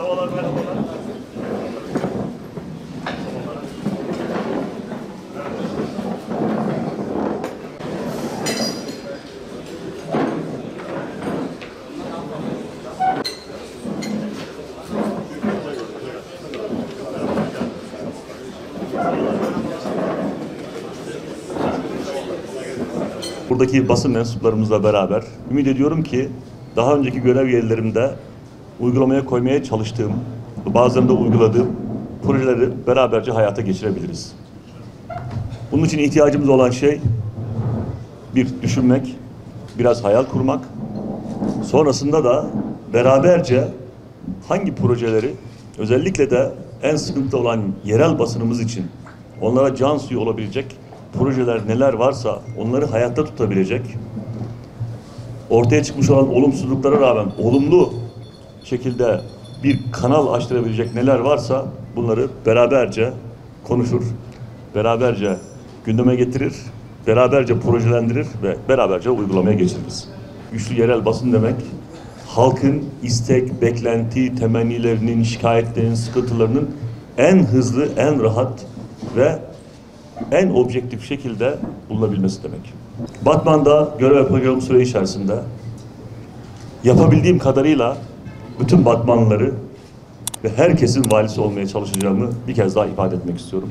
Merhabalar, merhabalar. Buradaki basın mensuplarımızla beraber ümit ediyorum ki daha önceki görev yerlerimde uygulamaya koymaya çalıştığım, bazılarında uyguladığım projeleri beraberce hayata geçirebiliriz. Bunun için ihtiyacımız olan şey bir düşünmek, biraz hayal kurmak, sonrasında da beraberce hangi projeleri özellikle de en sıkıntı olan yerel basınımız için onlara can suyu olabilecek projeler neler varsa onları hayatta tutabilecek, ortaya çıkmış olan olumsuzluklara rağmen olumlu şekilde bir kanal açtırabilecek neler varsa bunları beraberce konuşur, beraberce gündeme getirir, beraberce projelendirir ve beraberce uygulamaya geçiririz. Güçlü yerel basın demek, halkın istek, beklenti, temennilerinin, şikayetlerinin, sıkıntılarının en hızlı, en rahat ve en objektif şekilde bulunabilmesi demek. Batman'da görev yapacağım süre içerisinde yapabildiğim kadarıyla bütün Batmanlıları ve herkesin valisi olmaya çalışacağımı bir kez daha ifade etmek istiyorum.